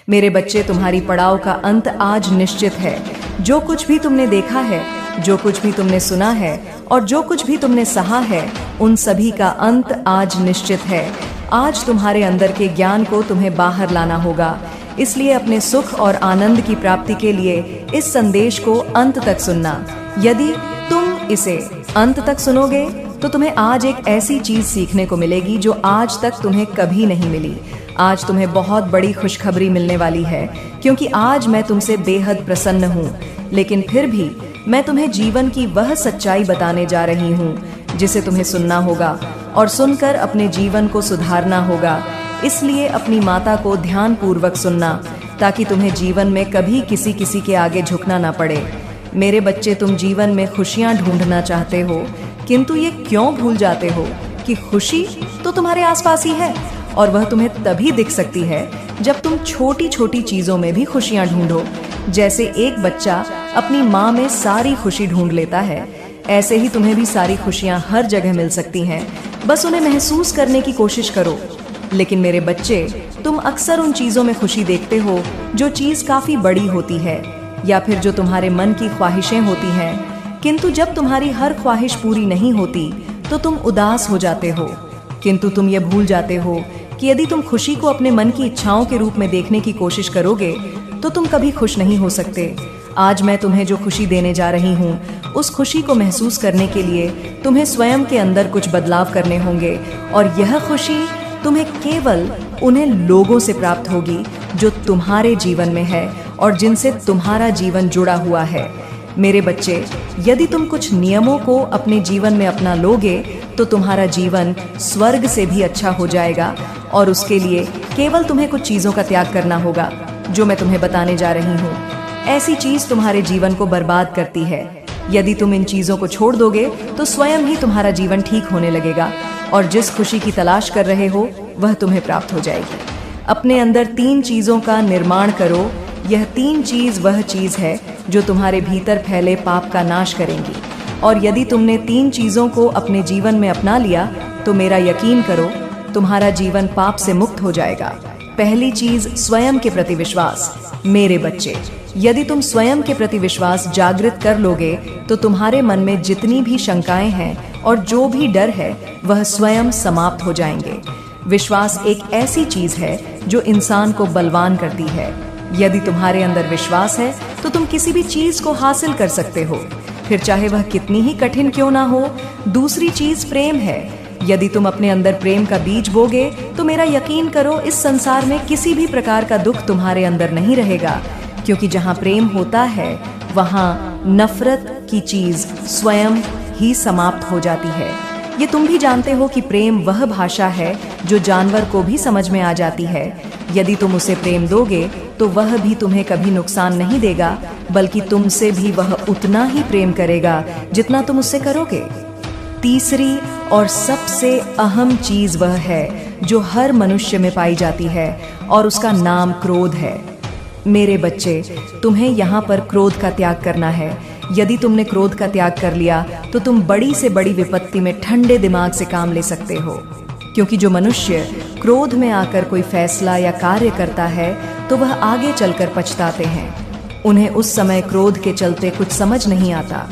मेरे बच्चे, तुम्हारी पड़ाव का अंत आज निश्चित है। जो कुछ भी तुमने देखा है, जो कुछ भी तुमने सुना है और जो कुछ भी तुमने सहा है, उन सभी का अंत आज निश्चित है। आज तुम्हारे अंदर के ज्ञान को तुम्हें बाहर लाना होगा। इसलिए अपने सुख और आनंद की प्राप्ति के लिए इस संदेश को अंत तक सुनना। यदि तुम इसे अंत तक सुनोगे तो तुम्हें आज एक ऐसी चीज सीखने को मिलेगी जो आज तक तुम्हें कभी नहीं मिली। आज तुम्हें बहुत बड़ी खुशखबरी मिलने वाली है, क्योंकि आज मैं तुमसे बेहद प्रसन्न हूँ। लेकिन फिर भी मैं तुम्हें जीवन की वह सच्चाई बताने जा रही हूँ जिसे तुम्हें सुनना होगा और सुनकर अपने जीवन को सुधारना होगा। इसलिए अपनी माता को ध्यानपूर्वक सुनना, ताकि तुम्हें जीवन में कभी किसी के आगे झुकना ना पड़े। मेरे बच्चे, तुम जीवन में खुशियाँ ढूंढना चाहते हो, किंतु ये क्यों भूल जाते हो कि खुशी तो तुम्हारे आसपास ही है, और वह तुम्हें तभी दिख सकती है जब तुम छोटी छोटी चीजों में भी खुशियां ढूंढो। जैसे एक बच्चा अपनी माँ में सारी खुशी ढूंढ लेता है, ऐसे ही तुम्हें भी सारी खुशियां हर जगह मिल सकती हैं। बस उन्हें महसूस करने की कोशिश करो। लेकिन मेरे बच्चे, तुम अक्सर उन चीजों में खुशी देखते हो जो चीज काफी बड़ी होती है, या फिर जो तुम्हारे मन की ख्वाहिशें होती हैं। किंतु जब तुम्हारी हर ख्वाहिश पूरी नहीं होती तो तुम उदास हो जाते हो। किंतु तुम ये भूल जाते हो कि यदि तुम खुशी को अपने मन की इच्छाओं के रूप में देखने की कोशिश करोगे तो तुम कभी खुश नहीं हो सकते। आज मैं तुम्हें जो खुशी देने जा रही हूँ, उस खुशी को महसूस करने के लिए तुम्हें स्वयं के अंदर कुछ बदलाव करने होंगे, और यह खुशी तुम्हें केवल उन्हें लोगों से प्राप्त होगी जो तुम्हारे जीवन में है और जिनसे तुम्हारा जीवन जुड़ा हुआ है। मेरे बच्चे, यदि तुम कुछ नियमों को अपने जीवन में अपना लोगे तो तुम्हारा जीवन स्वर्ग से भी अच्छा हो जाएगा, और उसके लिए केवल तुम्हें कुछ चीज़ों का त्याग करना होगा जो मैं तुम्हें बताने जा रही हूँ। ऐसी चीज़ तुम्हारे जीवन को बर्बाद करती है। यदि तुम इन चीज़ों को छोड़ दोगे तो स्वयं ही तुम्हारा जीवन ठीक होने लगेगा, और जिस खुशी की तलाश कर रहे हो वह तुम्हें प्राप्त हो जाएगी। अपने अंदर 3 चीज़ों का निर्माण करो। यह 3 चीज़ वह चीज़ है जो तुम्हारे भीतर फैले पाप का नाश करेंगी, और यदि तुमने 3 चीज़ों को अपने जीवन में अपना लिया तो मेरा यकीन करो, तुम्हारा जीवन पाप से मुक्त हो जाएगा। पहली चीज़, स्वयं के प्रति विश्वास। मेरे बच्चे, यदि तुम स्वयं के प्रति विश्वास जागृत कर लोगे तो तुम्हारे मन में जितनी भी शंकाएं हैं और जो भी डर है वह स्वयं समाप्त हो जाएंगे। विश्वास एक ऐसी चीज है जो इंसान को बलवान करती है। यदि तुम्हारे अंदर विश्वास है तो तुम किसी भी चीज को हासिल कर सकते हो, फिर चाहे वह कितनी ही कठिन क्यों ना हो। दूसरी चीज प्रेम है। यदि तुम अपने अंदर प्रेम का बीज बोगे तो मेरा यकीन करो, इस संसार में किसी भी प्रकार का दुख तुम्हारे अंदर नहीं रहेगा, क्योंकि जहाँ प्रेम होता है वहाँ नफरत की चीज स्वयं ही समाप्त हो जाती है। ये तुम भी जानते हो कि प्रेम वह भाषा है जो जानवर को भी समझ में आ जाती है। यदि तुम उसे प्रेम दोगे तो वह भी तुम्हें कभी नुकसान नहीं देगा, बल्कि तुमसे भी वह उतना ही प्रेम करेगा जितना तुम उससे करोगे। तीसरी और सबसे अहम चीज वह है जो हर मनुष्य में पाई जाती है, और उसका नाम क्रोध है। मेरे बच्चे, तुम्हें यहाँ पर क्रोध का त्याग करना है। यदि तुमने क्रोध का त्याग कर लिया तो तुम बड़ी से बड़ी विपत्ति में ठंडे दिमाग से काम ले सकते हो, क्योंकि जो मनुष्य क्रोध में आकर कोई फैसला या कार्य करता है तो वह आगे चलकर पछताते हैं। उन्हें उस समय क्रोध के चलते कुछ समझ नहीं आता,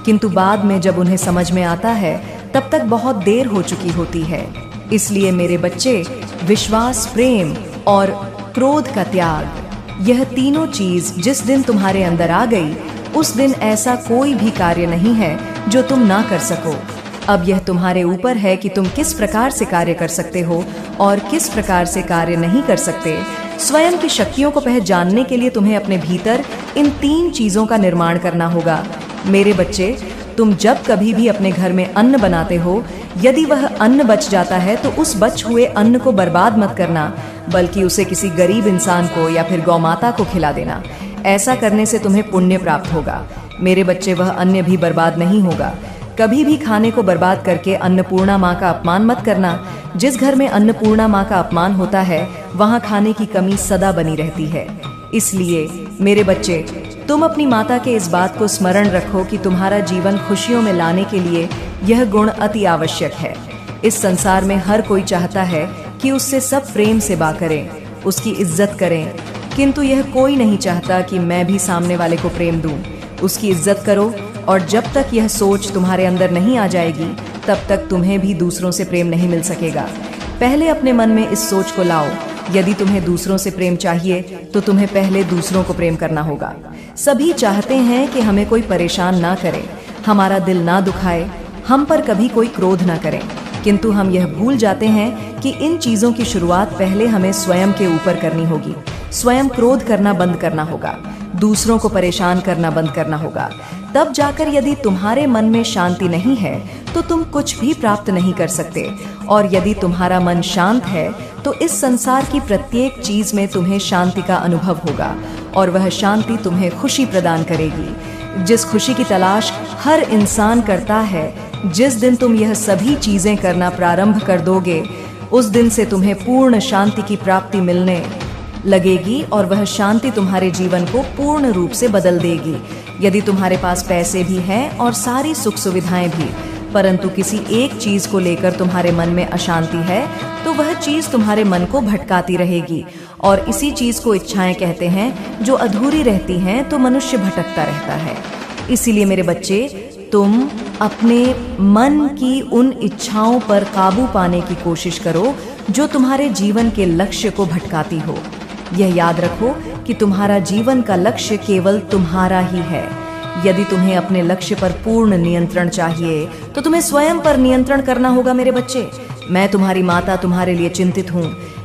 किंतु बाद में जब उन्हें समझ में आता है तब तक बहुत देर हो चुकी होती है। इसलिए मेरे बच्चे, विश्वास, प्रेम और क्रोध का त्याग, यह तीनों चीज जिस दिन तुम्हारे अंदर आ गई, उस दिन ऐसा कोई भी कार्य नहीं है जो तुम ना कर सको। अब यह तुम्हारे ऊपर है कि तुम किस प्रकार से कार्य कर सकते हो और किस प्रकार से कार्य नहीं कर सकते। स्वयं की शक्तियों को पहचानने के लिए तुम्हें अपने भीतर इन 3 चीजों का निर्माण करना होगा। मेरे बच्चे, तुम जब कभी भी अपने घर में अन्न बनाते हो, यदि वह अन्न बच जाता है तो उस बच हुए अन्न को बर्बाद मत करना, बल्कि उसे किसी गरीब इंसान को या फिर गौमाता को खिला देना। ऐसा करने से तुम्हें पुण्य प्राप्त होगा। मेरे बच्चे, वह अन्न भी बर्बाद नहीं होगा। कभी भी खाने को बर्बाद करके अन्नपूर्णा माँ का अपमान मत करना। जिस घर में अन्नपूर्णा माँ का अपमान होता है वहाँ खाने की कमी सदा बनी रहती है। इसलिए मेरे बच्चे, तुम अपनी माता के इस बात को स्मरण रखो कि तुम्हारा जीवन खुशियों में लाने के लिए यह गुण अति आवश्यक है। इस संसार में हर कोई चाहता है कि उससे सब प्रेम से बात करें, उसकी इज्जत करें, किंतु यह कोई नहीं चाहता कि मैं भी सामने वाले को प्रेम दूं। उसकी इज्जत करो, और जब तक यह सोच तुम्हारे अंदर नहीं आ जाएगी तब तक तुम्हें भी दूसरों से प्रेम नहीं मिल सकेगा। पहले अपने मन में इस सोच को लाओ, यदि तुम्हें दूसरों से प्रेम चाहिए तो तुम्हें पहले दूसरों को प्रेम करना होगा। सभी चाहते हैं कि हमें कोई परेशान ना करे, हमारा दिल ना दुखाए, हम पर कभी कोई क्रोध ना करें, किंतु हम यह भूल जाते हैं कि इन चीजों की शुरुआत पहले हमें स्वयं के ऊपर करनी होगी। स्वयं क्रोध करना बंद करना होगा, दूसरों को परेशान करना बंद करना होगा। तब जाकर यदि तुम्हारे मन में शांति नहीं है तो तुम कुछ भी प्राप्त नहीं कर सकते, और यदि तुम्हारा मन शांत है तो इस संसार की प्रत्येक चीज में तुम्हें शांति का अनुभव होगा, और वह शांति तुम्हें खुशी प्रदान करेगी। जिस खुशी की तलाश हर इंसान करता है, जिस दिन तुम यह सभी चीजें करना प्रारंभ कर दोगे, उस दिन से तुम्हें पूर्ण शांति की प्राप्ति मिलने लगेगी, और वह शांति तुम्हारे जीवन को पूर्ण रूप से बदल देगी। यदि तुम्हारे पास पैसे भी हैं और सारी सुख सुविधाएं भी, परंतु किसी एक चीज को लेकर तुम्हारे मन में अशांति है, तो वह चीज तुम्हारे मन को भटकाती रहेगी, और इसी चीज को इच्छाएं कहते हैं। जो अधूरी रहती हैं तो मनुष्य भटकता रहता है। इसीलिए मेरे बच्चे, तुम अपने मन की उन इच्छाओं पर काबू पाने की कोशिश करो जो तुम्हारे जीवन के लक्ष्य को भटकाती हो। यह याद रखो कि तुम्हारा जीवन का लक्ष्य केवल तुम्हारा ही है। यदि तुम्हें अपने लक्ष्य पर पूर्ण नियंत्रण चाहिए तो तुम्हें स्वयं पर नियंत्रण करना होगा। मेरे बच्चे, मैं तुम्हारी माता तुम्हारे लिए चिंतित हूँ।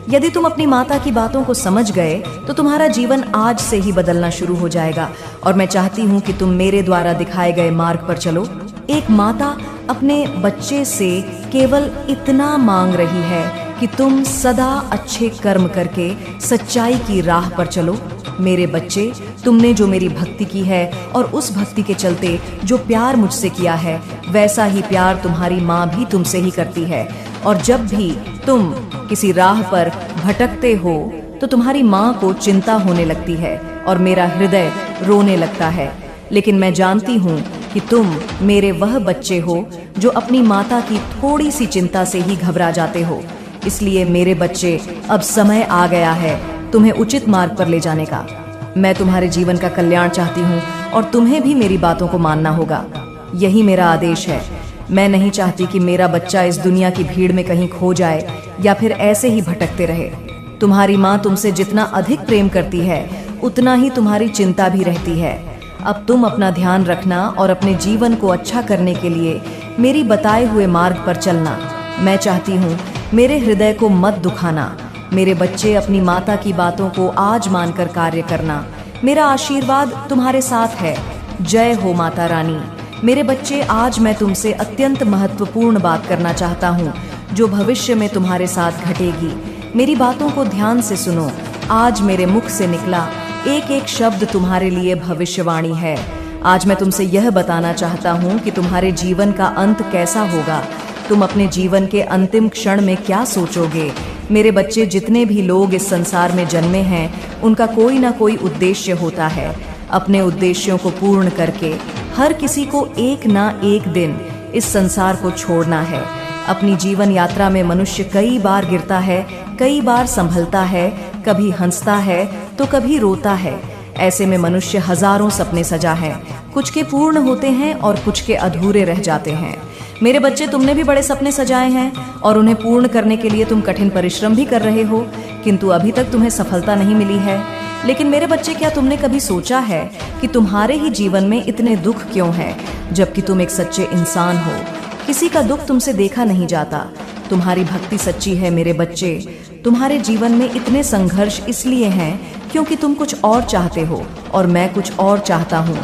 यदि तुम अपनी माता की बातों को समझ गए तो तुम्हारा जीवन आज से ही बदलना शुरू हो जाएगा, और मैं चाहती हूँ कि तुम मेरे द्वारा दिखाए गए मार्ग पर चलो। एक माता अपने बच्चे से केवल इतना मांग रही है कि तुम सदा अच्छे कर्म करके सच्चाई की राह पर चलो। मेरे बच्चे, तुमने जो मेरी भक्ति की है और उस भक्ति के चलते जो प्यार मुझसे किया है, वैसा ही प्यार तुम्हारी माँ भी तुमसे ही करती है। और जब भी तुम किसी राह पर भटकते हो तो तुम्हारी माँ को चिंता होने लगती है और मेरा हृदय रोने लगता है। लेकिन मैं जानती हूँ कि तुम मेरे वह बच्चे हो जो अपनी माता की थोड़ी सी चिंता से ही घबरा जाते हो। इसलिए मेरे बच्चे, अब समय आ गया है तुम्हें उचित मार्ग पर ले जाने का। मैं तुम्हारे जीवन का कल्याण चाहती हूँ और तुम्हें भी मेरी बातों को मानना होगा। यही मेरा आदेश है। मैं नहीं चाहती कि मेरा बच्चा इस दुनिया की भीड़ में कहीं खो जाए या फिर ऐसे ही भटकते रहे। तुम्हारी माँ तुमसे जितना अधिक प्रेम करती है उतना ही तुम्हारी चिंता भी रहती है। अब तुम अपना ध्यान रखना और अपने जीवन को अच्छा करने के लिए मेरी बताए हुए मार्ग पर चलना। मैं चाहती हूँ मेरे हृदय को मत दुखाना। मेरे बच्चे, अपनी माता की बातों को आज मानकर कार्य करना। मेरा आशीर्वाद तुम्हारे साथ है। जय हो माता रानी। मेरे बच्चे, आज मैं तुमसे अत्यंत महत्वपूर्ण बात करना चाहता हूँ जो भविष्य में तुम्हारे साथ घटेगी। मेरी बातों को ध्यान से सुनो। आज मेरे मुख से निकला एक एक शब्द तुम्हारे लिए भविष्यवाणी है। आज मैं तुमसे यह बताना चाहता हूँ कि तुम्हारे जीवन का अंत कैसा होगा। तुम अपने जीवन के अंतिम क्षण में क्या सोचोगे। मेरे बच्चे, जितने भी लोग इस संसार में जन्मे हैं उनका कोई ना कोई उद्देश्य होता है। अपने उद्देश्यों को पूर्ण करके हर किसी को एक ना एक दिन इस संसार को छोड़ना है। अपनी जीवन यात्रा में मनुष्य कई बार गिरता है, कई बार संभलता है, कभी हंसता है तो कभी रोता है। ऐसे में मनुष्य हजारों सपने सजा है। कुछ के पूर्ण होते हैं और कुछ के अधूरे रह जाते हैं। मेरे बच्चे, तुमने भी बड़े सपने सजाए हैं और उन्हें पूर्ण करने के लिए तुम कठिन परिश्रम भी कर रहे हो, किंतु अभी तक तुम्हें सफलता नहीं मिली है। लेकिन मेरे बच्चे, क्या तुमने कभी सोचा है कि तुम्हारे ही जीवन में इतने दुख क्यों हैं, जबकि तुम एक सच्चे इंसान हो। किसी का दुख तुमसे देखा नहीं जाता। तुम्हारी भक्ति सच्ची है मेरे बच्चे। तुम्हारे जीवन में इतने संघर्ष इसलिए हैं क्योंकि तुम कुछ और चाहते हो और मैं कुछ और चाहता हूँ।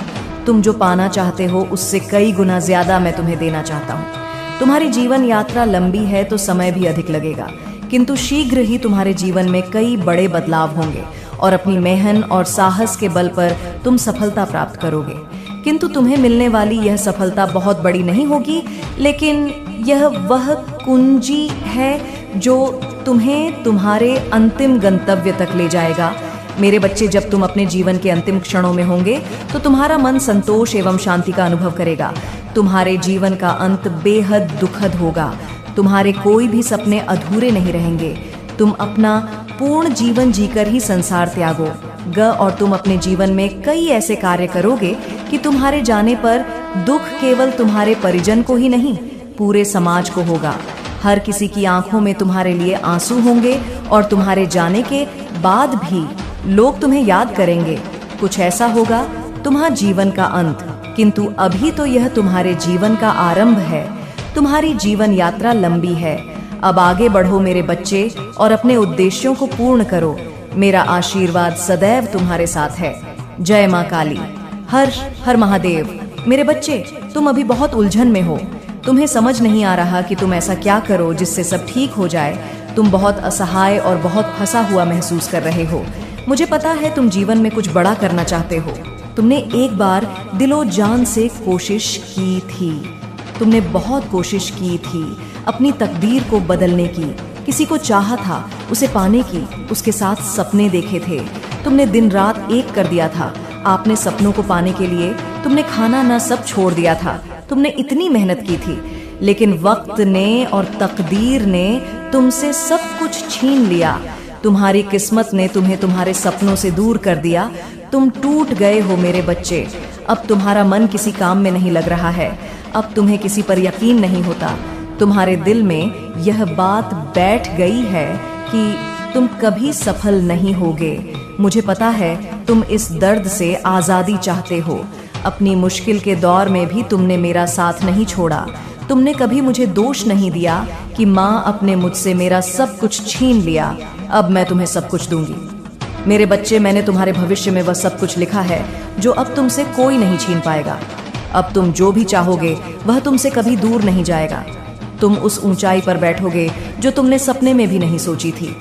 तुम जो पाना चाहते हो उससे कई गुना ज्यादा मैं तुम्हें देना चाहता हूँ। तुम्हारी जीवन यात्रा लंबी है तो समय भी अधिक लगेगा, किंतु शीघ्र ही तुम्हारे जीवन में कई बड़े बदलाव होंगे और अपनी मेहनत और साहस के बल पर तुम सफलता प्राप्त करोगे। किंतु तुम्हें मिलने वाली यह सफलता बहुत बड़ी नहीं होगी, लेकिन यह वह कुंजी है जो तुम्हें तुम्हारे अंतिम गंतव्य तक ले जाएगा। मेरे बच्चे, जब तुम अपने जीवन के अंतिम क्षणों में होंगे तो तुम्हारा मन संतोष एवं शांति का अनुभव करेगा। तुम्हारे जीवन का अंत बेहद दुखद होगा। तुम्हारे कोई भी सपने अधूरे नहीं रहेंगे। तुम अपना पूर्ण जीवन जीकर ही संसार त्यागो। ग और तुम अपने जीवन में कई ऐसे कार्य करोगे कि तुम्हारे जाने पर दुख केवल तुम्हारे परिजन को ही नहीं, पूरे समाज को होगा। हर किसी की आंखों में तुम्हारे लिए आंसू होंगे और तुम्हारे जाने के बाद भी लोग तुम्हें याद करेंगे। कुछ ऐसा होगा तुम्हारा जीवन का अंत, किंतु अभी तो यह तुम्हारे जीवन का आरंभ है। तुम्हारी जीवन यात्रा लंबी है। अब आगे बढ़ो मेरे बच्चे और अपने उद्देश्यों को पूर्ण करो। मेरा आशीर्वाद सदैव तुम्हारे साथ है। जय मां काली। हर हर महादेव। मेरे बच्चे, तुम अभी बहुत उलझन में हो। तुम्हें समझ नहीं आ रहा कि तुम ऐसा क्या करो जिससे सब ठीक हो जाए। तुम बहुत असहाय और बहुत फंसा हुआ महसूस कर रहे हो। मुझे पता है तुम जीवन में कुछ बड़ा करना चाहते हो। तुमने एक बार दिलो जान से कोशिश की थी। तुमने बहुत कोशिश की थी अपनी तकदीर को बदलने की। किसी को चाहा था, उसे पाने की, उसके साथ सपने देखे थे। तुमने दिन रात एक कर दिया था। आपने सपनों को पाने के लिए तुमने खाना ना सब छोड़ दिया था। तुमने इतनी मेहनत की थी, लेकिन वक्त ने और तकदीर ने तुमसे सब कुछ छीन लिया। तुम्हारी किस्मत ने तुम्हें तुम्हारे सपनों से दूर कर दिया। तुम टूट गए हो मेरे बच्चे। अब तुम्हारा मन किसी काम में नहीं लग रहा है। अब तुम्हें किसी पर यकीन नहीं होता। तुम्हारे दिल में यह बात बैठ गई है कि तुम कभी सफल नहीं होगे। मुझे पता है तुम इस दर्द से आज़ादी चाहते हो। अपनी मुश्किल के दौर में भी तुमने मेरा साथ नहीं छोड़ा। तुमने कभी मुझे दोष नहीं दिया कि माँ अपने मुझसे मेरा सब कुछ छीन लिया। अब मैं तुम्हें सब कुछ दूंगी। मेरे बच्चे, मैंने तुम्हारे भविष्य में वह सब कुछ लिखा है जो अब तुमसे कोई नहीं छीन पाएगा। अब तुम जो भी चाहोगे वह तुमसे कभी दूर नहीं जाएगा। तुम उस ऊंचाई पर बैठोगे जो तुमने सपने में भी नहीं सोची थी।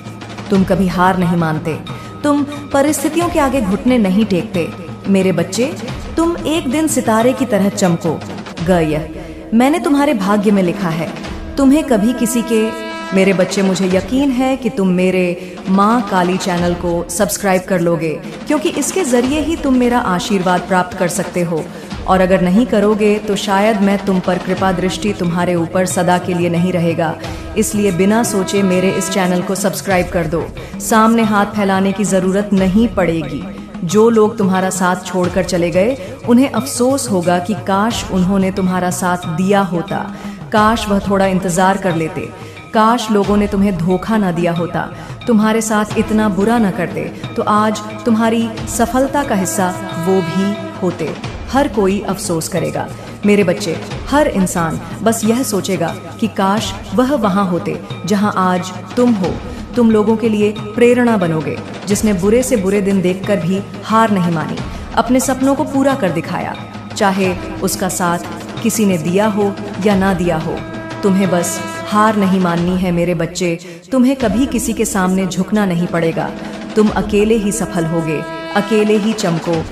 तुम कभी हार नहीं मानते। तुम परिस्थितियों के आगे घुटने नहीं टेकते। मेरे बच्चे, तुम एक दिन सितारे की तरह चमको। गय मैंने तुम्हारे भाग्य में लिखा है। तुम्हें कभी किसी के मेरे बच्चे, मुझे यकीन है कि तुम मेरे माँ काली चैनल को सब्सक्राइब कर लोगे, क्योंकि इसके जरिए ही तुम मेरा आशीर्वाद प्राप्त कर सकते हो। और अगर नहीं करोगे तो शायद मैं तुम पर कृपा दृष्टि तुम्हारे ऊपर सदा के लिए नहीं रहेगा। इसलिए बिना सोचे मेरे इस चैनल को सब्सक्राइब कर दो। सामने हाथ फैलाने की ज़रूरत नहीं पड़ेगी। जो लोग तुम्हारा साथ छोड़कर चले गए, उन्हें अफसोस होगा कि काश उन्होंने तुम्हारा साथ दिया होता। काश वह थोड़ा इंतज़ार कर लेते। काश लोगों ने तुम्हें धोखा ना दिया होता, तुम्हारे साथ इतना बुरा ना करते, तो आज तुम्हारी सफलता का हिस्सा वो भी होते। हर कोई अफसोस करेगा। मेरे बच्चे, हर इंसान बस यह सोचेगा कि काश वह वहाँ होते जहाँ आज तुम हो। तुम लोगों के लिए प्रेरणा बनोगे, जिसने बुरे से बुरे दिन देखकर भी हार नहीं मानी, अपने सपनों को पूरा कर दिखाया। चाहे उसका साथ किसी ने दिया हो या ना दिया हो, तुम्हें बस हार नहीं माननी है मेरे बच्चे। तुम्हें कभी किसी के सामने झुकना नहीं पड़ेगा। तुम अकेले ही सफल होगे, अकेले ही चमको।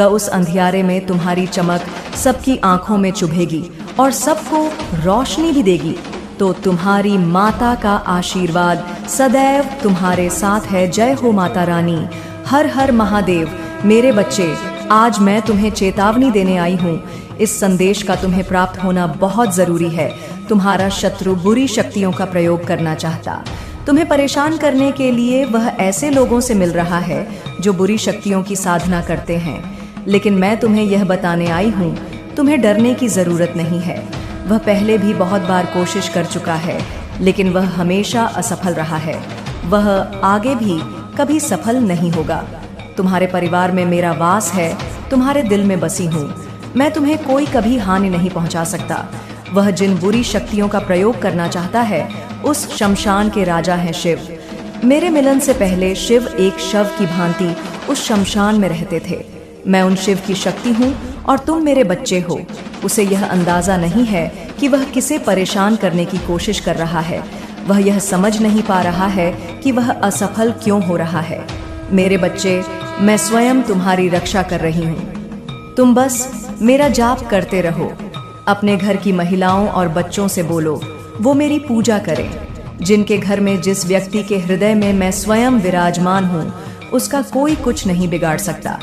उस अंधियारे में तुम्हारी चमक सबकी आंखों में चुभेगी और सबको रोशनी भी देगी। तो तुम्हारी माता का आशीर्वाद सदैव तुम्हारे साथ है। जय हो माता रानी। हर हर महादेव। मेरे बच्चे, आज मैं तुम्हें चेतावनी देने आई हूँ। इस संदेश का तुम्हें प्राप्त होना बहुत जरूरी है। तुम्हारा शत्रु बुरी शक्तियों का प्रयोग करना चाहता। तुम्हें परेशान करने के लिए वह ऐसे लोगों से मिल रहा है जो बुरी शक्तियों की साधना करते हैं। लेकिन मैं तुम्हें यह बताने आई हूँ, तुम्हें डरने की जरूरत नहीं है। वह पहले भी बहुत बार कोशिश कर चुका है, लेकिन वह हमेशा असफल रहा है। वह आगे भी कभी सफल नहीं होगा। तुम्हारे परिवार में मेरा वास है, तुम्हारे दिल में बसी हूँ। मैं तुम्हें कोई कभी हानि नहीं पहुँचा सकता। वह जिन बुरी शक्तियों का प्रयोग करना चाहता है, उस शमशान के राजा हैं शिव। मेरे मिलन से पहले शिव एक शव की भांति उस शमशान में रहते थे। मैं उन शिव की शक्ति हूँ और तुम मेरे बच्चे हो। उसे यह अंदाजा नहीं है कि वह किसे परेशान करने की कोशिश कर रहा है। वह यह समझ नहीं पा रहा है कि वह असफल क्यों हो रहा है। मेरे बच्चे, मैं स्वयं तुम्हारी रक्षा कर रही हूँ। तुम बस मेरा जाप करते रहो। अपने घर की महिलाओं और बच्चों से बोलो वो मेरी पूजा करें। जिनके घर में जिस व्यक्ति के हृदय में मैं स्वयं विराजमान हूँ, उसका कोई कुछ नहीं बिगाड़ सकता।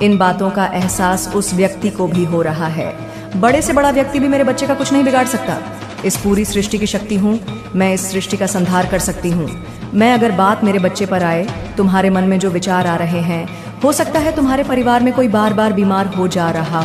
इन बातों का एहसास उस व्यक्ति को भी हो रहा है। बड़े से बड़ा व्यक्ति भी मेरे बच्चे का कुछ नहीं बिगाड़ सकता। इस पूरी सृष्टि की शक्ति हूँ मैं। इस सृष्टि का संहार कर सकती हूँ। मैं अगर बात मेरे बच्चे पर आए, तुम्हारे मन में जो विचार आ रहे हैं, हो सकता है तुम्हारे परिवार में कोई बार बार बीमार हो जा रहा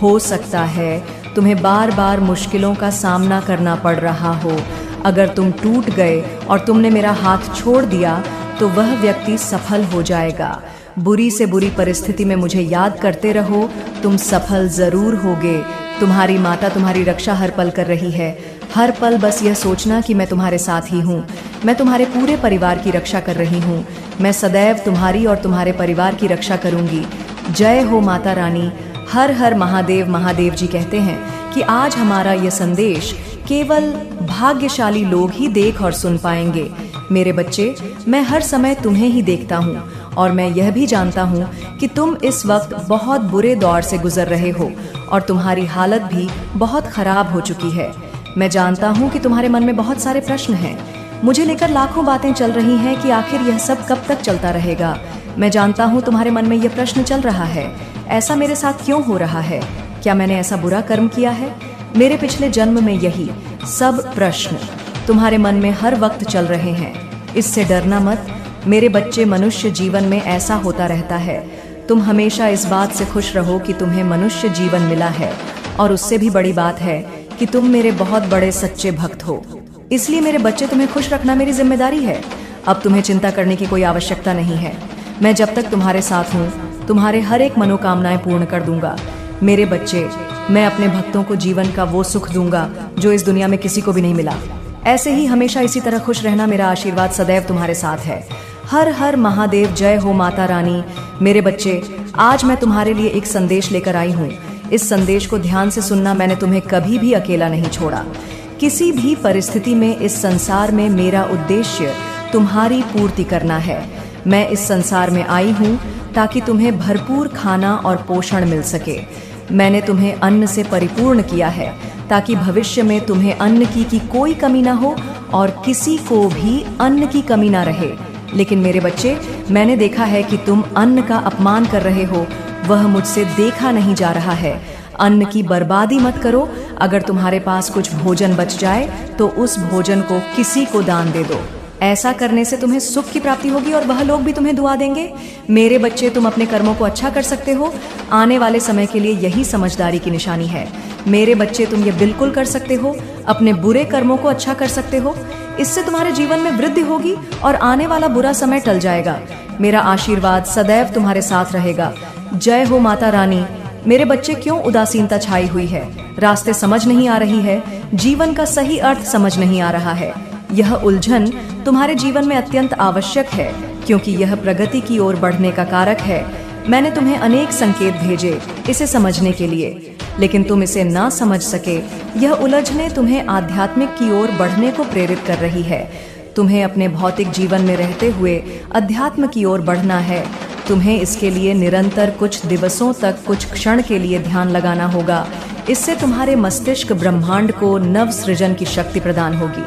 हो सकता है तुम्हें बार बार मुश्किलों का सामना करना पड़ रहा हो। अगर तुम टूट गए और तुमने मेरा हाथ छोड़ दिया तो वह व्यक्ति सफल हो जाएगा। बुरी से बुरी परिस्थिति में मुझे याद करते रहो, तुम सफल जरूर होगे। तुम्हारी माता तुम्हारी रक्षा हर पल कर रही है। हर पल बस यह सोचना कि मैं तुम्हारे साथ ही हूँ। मैं तुम्हारे पूरे परिवार की रक्षा कर रही हूँ। मैं सदैव तुम्हारी और तुम्हारे परिवार की रक्षा करूँगी। जय हो माता रानी। हर हर महादेव। महादेव जी कहते हैं कि आज हमारा यह संदेश केवल भाग्यशाली लोग ही देख और सुन पाएंगे। मेरे बच्चे, मैं हर समय तुम्हें ही देखता हूँ और मैं यह भी जानता हूँ कि तुम इस वक्त बहुत बुरे दौर से गुजर रहे हो और तुम्हारी हालत भी बहुत खराब हो चुकी है। मैं जानता हूँ कि तुम्हारे मन में बहुत सारे प्रश्न हैं। मुझे लेकर लाखों बातें चल रही हैं कि आखिर यह सब कब तक चलता रहेगा। मैं जानता हूँ तुम्हारे मन में यह प्रश्न चल रहा है, ऐसा मेरे साथ क्यों हो रहा है? क्या मैंने ऐसा बुरा कर्म किया है? मेरे पिछले जन्म में यही सब प्रश्न तुम्हारे मन में हर वक्त चल रहे हैं। इससे डरना मत मेरे बच्चे। मनुष्य जीवन में ऐसा होता रहता है। तुम हमेशा इस बात से खुश रहो कि तुम्हें मनुष्य जीवन मिला है, और उससे भी बड़ी बात है कि तुम मेरे बहुत बड़े सच्चे भक्त हो। इसलिए मेरे बच्चे, तुम्हें खुश रखना मेरी जिम्मेदारी है। अब तुम्हें चिंता करने की कोई आवश्यकता नहीं है। मैं जब तक तुम्हारे साथ हूँ, तुम्हारे हर एक मनोकामनाएं पूर्ण कर दूंगा। मेरे बच्चे, मैं अपने भक्तों को जीवन का वो सुख दूंगा जो इस दुनिया में किसी को भी नहीं मिला। ऐसे ही हमेशा इसी तरह खुश रहना मेरा आशीर्वाद सदैव तुम्हारे साथ है। हर हर महादेव। जय हो माता रानी। मेरे बच्चे, आज मैं तुम्हारे लिए एक संदेश लेकर आई हूँ। इस संदेश को ध्यान से सुनना। मैंने तुम्हें कभी भी अकेला नहीं छोड़ा। किसी भी परिस्थिति में इस संसार में मेरा उद्देश्य तुम्हारी पूर्ति करना है। मैं इस संसार में आई हूँ ताकि तुम्हें भरपूर खाना और पोषण मिल सके। मैंने तुम्हें अन्न से परिपूर्ण किया है ताकि भविष्य में तुम्हें अन्न की कोई कमी ना हो और किसी को भी अन्न की कमी ना रहे। लेकिन मेरे बच्चे, मैंने देखा है कि तुम अन्न का अपमान कर रहे हो। वह मुझसे देखा नहीं जा रहा है। अन्न की बर्बादी मत करो। अगर तुम्हारे पास कुछ भोजन बच जाए तो उस भोजन को किसी को दान दे दो। ऐसा करने से तुम्हें सुख की प्राप्ति होगी और वह लोग भी तुम्हें दुआ देंगे। मेरे बच्चे, तुम अपने कर्मों को अच्छा कर सकते हो। आने वाले समय के लिए यही समझदारी की निशानी है। मेरे बच्चे, तुम ये बिल्कुल कर सकते हो। अपने बुरे कर्मों को अच्छा कर सकते हो। इससे तुम्हारे जीवन में वृद्धि होगी और आने वाला बुरा समय टल जाएगा। मेरा आशीर्वाद सदैव तुम्हारे साथ रहेगा। जय हो माता रानी। मेरे बच्चे, क्यों उदासीनता छाई हुई है? रास्ते समझ नहीं आ रही है। जीवन का सही अर्थ समझ नहीं आ रहा है। यह उलझन तुम्हारे जीवन में अत्यंत आवश्यक है, क्योंकि यह प्रगति की ओर बढ़ने का कारक है। मैंने तुम्हें अनेक संकेत भेजे इसे समझने के लिए, लेकिन तुम इसे ना समझ सके। यह उलझने तुम्हें आध्यात्मिक की ओर बढ़ने को प्रेरित कर रही है। तुम्हें अपने भौतिक जीवन में रहते हुए अध्यात्म की ओर बढ़ना है। तुम्हें इसके लिए निरंतर कुछ दिवसों तक, कुछ क्षण के लिए ध्यान लगाना होगा। इससे तुम्हारे मस्तिष्क ब्रह्मांड को नव सृजन की शक्ति प्रदान होगी।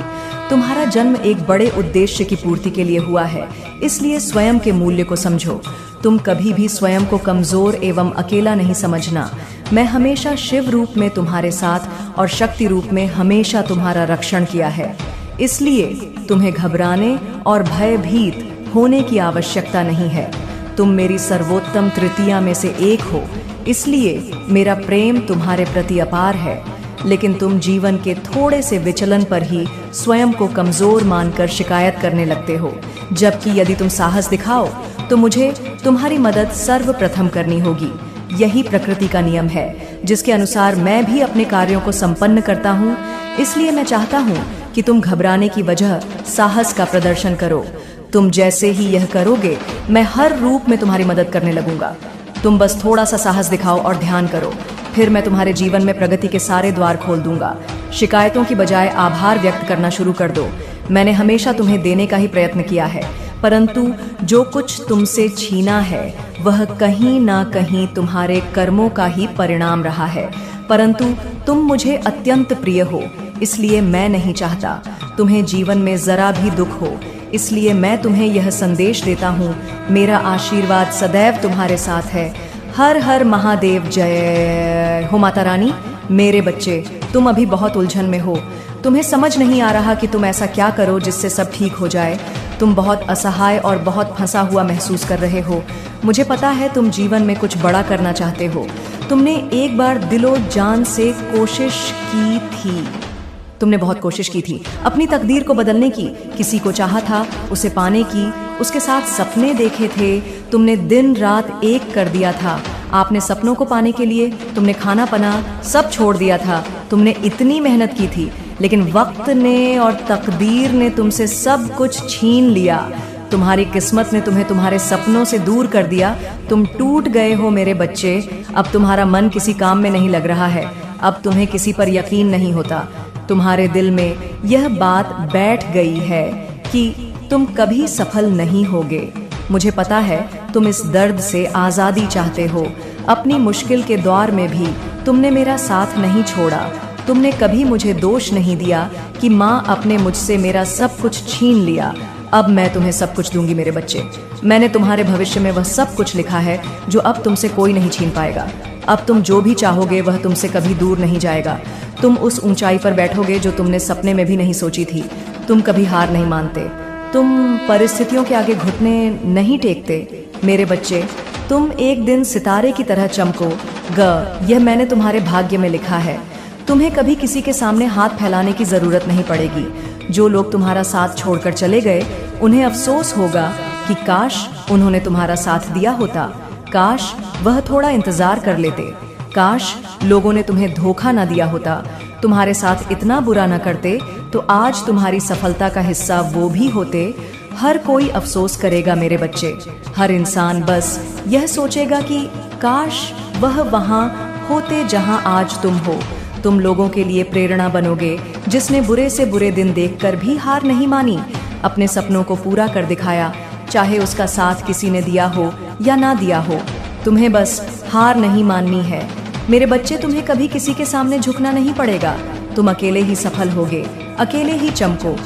तुम्हारा जन्म एक बड़े उद्देश्य की पूर्ति के लिए हुआ है, इसलिए स्वयं के मूल्य को समझो। तुम कभी भी स्वयं को कमजोर एवं अकेला नहीं समझना। मैं हमेशा शिव रूप में तुम्हारे साथ और शक्ति रूप में हमेशा तुम्हारा रक्षण किया है। इसलिए तुम्हें घबराने और भयभीत होने की आवश्यकता नहीं है। तुम मेरी सर्वोत्तम तृतीया में से एक हो, इसलिए मेरा प्रेम तुम्हारे प्रति अपार है। लेकिन तुम जीवन के थोड़े से विचलन पर ही स्वयं को कमजोर मानकर शिकायत करने लगते हो, जबकि यदि तुम साहस दिखाओ तो मुझे तुम्हारी मदद सर्वप्रथम करनी होगी। यही प्रकृति का नियम है, जिसके अनुसार मैं भी अपने कार्यों को संपन्न करता हूँ। इसलिए मैं चाहता हूँ कि तुम घबराने की वजह साहस का प्रदर्शन करो। तुम जैसे ही यह करोगे, मैं हर रूप में तुम्हारी मदद करने लगूंगा। तुम बस थोड़ा सा साहस दिखाओ और ध्यान करो, फिर मैं तुम्हारे जीवन में प्रगति के सारे द्वार खोल दूंगा। शिकायतों की बजाय आभार व्यक्त करना शुरू कर दो। मैंने हमेशा तुम्हें देने का ही प्रयत्न किया है, परंतु जो कुछ तुमसे छीना है वह कहीं ना कहीं तुम्हारे कर्मों का ही परिणाम रहा है। परंतु तुम मुझे अत्यंत प्रिय हो, इसलिए मैं नहीं चाहता तुम्हें जीवन में जरा भी दुख हो। इसलिए मैं तुम्हें यह संदेश देता हूँ, मेरा आशीर्वाद सदैव तुम्हारे साथ है। हर हर महादेव। जय हो माता रानी। मेरे बच्चे, तुम अभी बहुत उलझन में हो। तुम्हें समझ नहीं आ रहा कि तुम ऐसा क्या करो जिससे सब ठीक हो जाए। तुम बहुत असहाय और बहुत फंसा हुआ महसूस कर रहे हो। मुझे पता है तुम जीवन में कुछ बड़ा करना चाहते हो। तुमने एक बार दिलो जान से कोशिश की थी। तुमने बहुत कोशिश की थी अपनी तकदीर को बदलने की। किसी को चाहा था, उसे पाने की, उसके साथ सपने देखे थे। तुमने दिन रात एक कर दिया था। आपने सपनों को पाने के लिए तुमने खाना पना सब छोड़ दिया था। तुमने इतनी मेहनत की थी, लेकिन वक्त ने और तकदीर ने तुमसे सब कुछ छीन लिया। तुम्हारी किस्मत ने तुम्हें तुम्हारे सपनों से दूर कर दिया। तुम टूट गए हो मेरे बच्चे। अब तुम्हारा मन किसी काम में नहीं लग रहा है। अब तुम्हें किसी पर यकीन नहीं होता। तुम्हारे दिल में यह बात बैठ गई है कि तुम कभी सफल नहीं होगे। मुझे पता है तुम इस दर्द से आज़ादी चाहते हो। अपनी मुश्किल के दौर में भी तुमने मेरा साथ नहीं छोड़ा। तुमने कभी मुझे दोष नहीं दिया कि माँ अपने मुझसे मेरा सब कुछ छीन लिया। अब मैं तुम्हें सब कुछ दूंगी मेरे बच्चे। मैंने तुम्हारे भविष्य में वह सब कुछ लिखा है जो अब तुमसे कोई नहीं छीन पाएगा। अब तुम जो भी चाहोगे वह तुमसे कभी दूर नहीं जाएगा। तुम उस ऊंचाई पर बैठोगे जो तुमने सपने में भी नहीं सोची थी। तुम कभी हार नहीं मानते। तुम परिस्थितियों के आगे घुटने नहीं टेकते मेरे बच्चे। तुम एक दिन सितारे की तरह चमको यह मैंने तुम्हारे भाग्य में लिखा है। तुम्हें कभी किसी के सामने हाथ फैलाने की जरूरत नहीं पड़ेगी। जो लोग तुम्हारा साथ छोड़कर चले गए उन्हें अफसोस होगा कि काश उन्होंने तुम्हारा साथ दिया होता। काश वह थोड़ा इंतजार कर लेते। काश लोगों ने तुम्हें धोखा ना दिया होता, तुम्हारे साथ इतना बुरा ना करते तो आज तुम्हारी सफलता का हिस्सा वो भी होते। हर कोई अफसोस करेगा मेरे बच्चे। हर इंसान बस यह सोचेगा कि काश वह वहाँ होते जहाँ आज तुम हो। तुम लोगों के लिए प्रेरणा बनोगे। जिसने बुरे से बुरे दिन देखकर भी हार नहीं मानी, अपने सपनों को पूरा कर दिखाया, चाहे उसका साथ किसी ने दिया हो या ना दिया हो। तुम्हें बस हार नहीं माननी है मेरे बच्चे। तुम्हें कभी किसी के सामने झुकना नहीं पड़ेगा। तुम अकेले ही सफल होगे, अकेले ही चमको।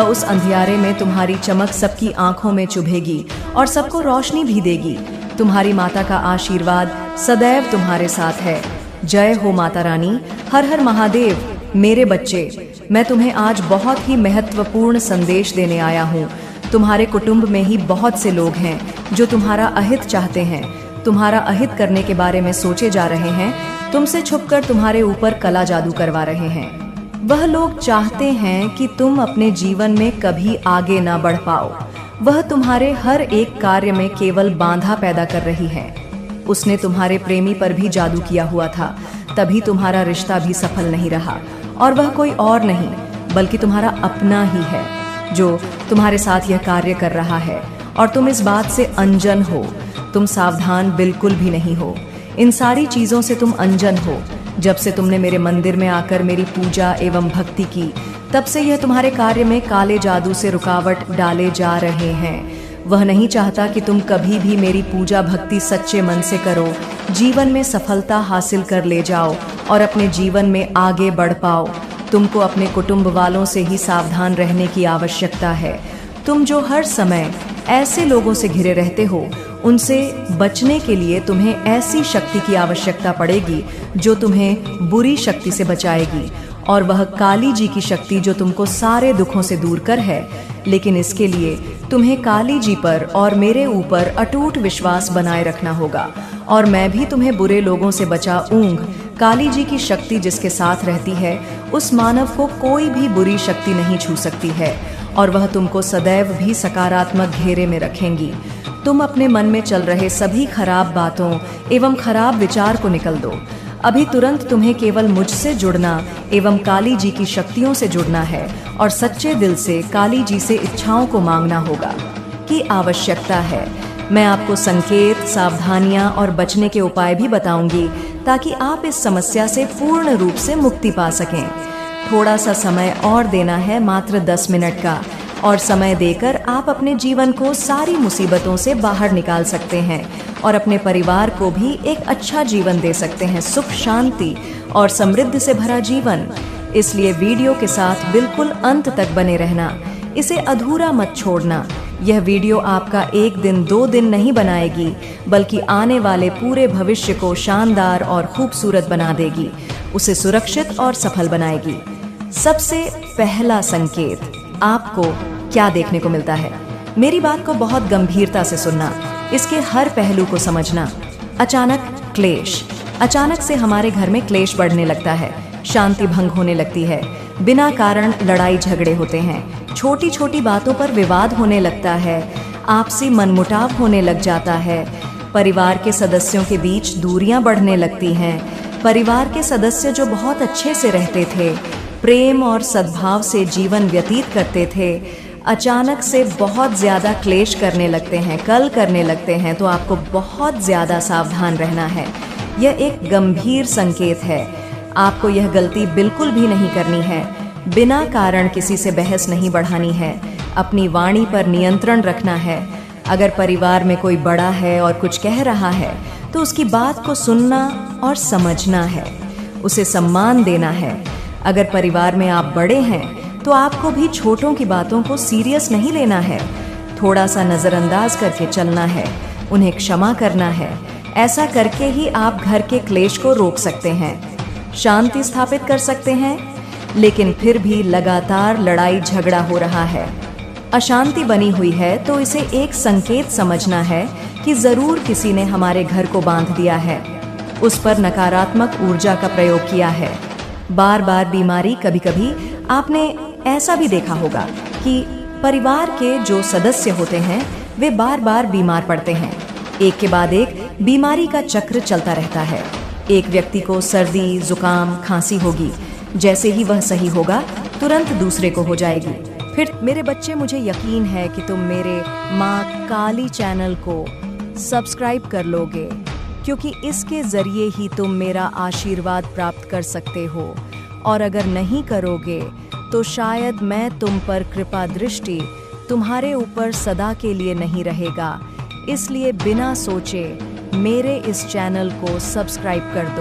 उस अंधियारे में तुम्हारी चमक सबकी आंखों में चुभेगी और सबको रोशनी भी देगी। तुम्हारी माता का आशीर्वाद सदैव तुम्हारे साथ है। जय हो माता रानी। हर हर महादेव। मेरे बच्चे, मैं तुम्हें आज बहुत ही महत्वपूर्ण संदेश देने आया हूँ। तुम्हारे कुटुंब में ही बहुत से लोग हैं जो तुम्हारा अहित चाहते हैं, तुम्हारा अहित करने के बारे में सोचे जा रहे हैं, तुमसे छुपकर तुम्हारे ऊपर कला जादू करवा रहे हैं। वह लोग चाहते हैं कि तुम अपने जीवन में कभी आगे ना बढ़ पाओ। वह तुम्हारे हर एक कार्य में केवल बाधा पैदा कर रही है। उसने तुम्हारे प्रेमी पर भी जादू किया हुआ था, तभी तुम्हारा रिश्ता भी सफल नहीं रहा। और वह कोई और नहीं बल्कि तुम्हारा अपना ही है जो तुम्हारे साथ यह कार्य कर रहा है। और तुम इस बात से अनजान हो। तुम सावधान बिल्कुल भी नहीं हो। इन सारी चीजों से तुम अनजान हो। जब से तुमने मेरे मंदिर में आकर मेरी पूजा एवं भक्ति की, तब से यह तुम्हारे कार्य में काले जादू से रुकावट डाले जा रहे हैं। वह नहीं चाहता कि तुम कभी भी मेरी पूजा भक्ति सच्चे मन से करो, जीवन में सफलता हासिल कर ले जाओ और अपने जीवन में आगे बढ़ पाओ। तुमको अपने कुटुंब वालों से ही सावधान रहने की आवश्यकता है। तुम जो हर समय ऐसे लोगों से घिरे रहते हो, उनसे बचने के लिए तुम्हें ऐसी शक्ति की आवश्यकता पड़ेगी जो तुम्हें बुरी शक्ति से बचाएगी। और वह काली जी की शक्ति जो तुमको सारे दुखों से दूर कर है। लेकिन इसके लिए तुम्हें काली जी पर और मेरे ऊपर अटूट विश्वास बनाए रखना होगा। और मैं भी तुम्हें बुरे लोगों से बचाऊंग। काली जी की शक्ति जिसके साथ रहती है, उस मानव को कोई भी बुरी शक्ति नहीं छू सकती है और वह तुमको सदैव भी सकारात्मक घेरे में रखेंगी। तुम अपने मन में चल रहे सभी खराब बातों एवं खराब विचार को निकल दो। अभी तुरंत तुम्हें केवल मुझसे जुड़ना एवं काली जी की शक्तियों से जुड़ना है और सच्चे दिल से काली जी से इच्छाओं को मांगना होगा की आवश्यकता है। मैं आपको संकेत, सावधानियां और बचने के उपाय भी बताऊंगी ताकि आप इस समस्या से पूर्ण रूप से मुक्ति पा सकें। थोड़ा सा समय और देना है, मात्र 10 मिनट का, और समय देकर आप अपने जीवन को सारी मुसीबतों से बाहर निकाल सकते हैं और अपने परिवार को भी एक अच्छा जीवन दे सकते हैं, सुख, शांति और समृद्धि से भरा जीवन। इसलिए वीडियो के साथ बिल्कुल अंत तक बने रहना, इसे अधूरा मत छोड़ना। यह वीडियो आपका 1 दिन 2 दिन नहीं बनाएगी, बल्कि आने वाले पूरे भविष्य को शानदार और खूबसूरत बना देगी, उसे सुरक्षित और सफल बनाएगी। सबसे पहला संकेत आपको क्या देखने को मिलता है? मेरी बात को बहुत गंभीरता से सुनना, इसके हर पहलू को समझना। अचानक क्लेश। अचानक से हमारे घर में क्लेश बढ़ने लगता है, शांति भंग होने लगती है, बिना कारण लड़ाई झगड़े होते हैं, छोटी छोटी बातों पर विवाद होने लगता है, आपसी मनमुटाव होने लग जाता है, परिवार के सदस्यों के बीच दूरियां बढ़ने लगती हैं। परिवार के सदस्य जो बहुत अच्छे से रहते थे, प्रेम और सद्भाव से जीवन व्यतीत करते थे, अचानक से बहुत ज़्यादा क्लेश करने लगते हैं, कल करने लगते हैं, तो आपको बहुत ज़्यादा सावधान रहना है। यह एक गंभीर संकेत है। आपको यह गलती बिल्कुल भी नहीं करनी है। बिना कारण किसी से बहस नहीं बढ़ानी है। अपनी वाणी पर नियंत्रण रखना है। अगर परिवार में कोई बड़ा है और कुछ कह रहा है तो उसकी बात को सुनना और समझना है, उसे सम्मान देना है। अगर परिवार में आप बड़े हैं तो आपको भी छोटों की बातों को सीरियस नहीं लेना है, थोड़ा सा नज़रअंदाज करके चलना है, उन्हें क्षमा करना है। ऐसा करके ही आप घर के क्लेश को रोक सकते हैं, शांति स्थापित कर सकते हैं। लेकिन फिर भी लगातार लड़ाई झगड़ा हो रहा है, अशांति बनी हुई है, तो इसे एक संकेत समझना है कि जरूर किसी ने हमारे घर को बांध दिया है, उस पर नकारात्मक ऊर्जा का प्रयोग किया है। बार बार बीमारी। कभी कभी आपने ऐसा भी देखा होगा कि परिवार के जो सदस्य होते हैं वे बार बार बीमार पड़ते हैं, एक के बाद एक बीमारी का चक्र चलता रहता है। एक व्यक्ति को सर्दी, जुकाम, खांसी होगी, जैसे ही वह सही होगा तुरंत दूसरे को हो जाएगी। फिर मेरे बच्चे, मुझे यकीन है कि तुम मेरे माँ काली चैनल को सब्सक्राइब कर लोगे, क्योंकि इसके जरिए ही तुम मेरा आशीर्वाद प्राप्त कर सकते हो। और अगर नहीं करोगे तो शायद मैं तुम पर कृपा दृष्टि तुम्हारे ऊपर सदा के लिए नहीं रहेगा। इसलिए बिना सोचे मेरे इस चैनल को सब्सक्राइब कर दो।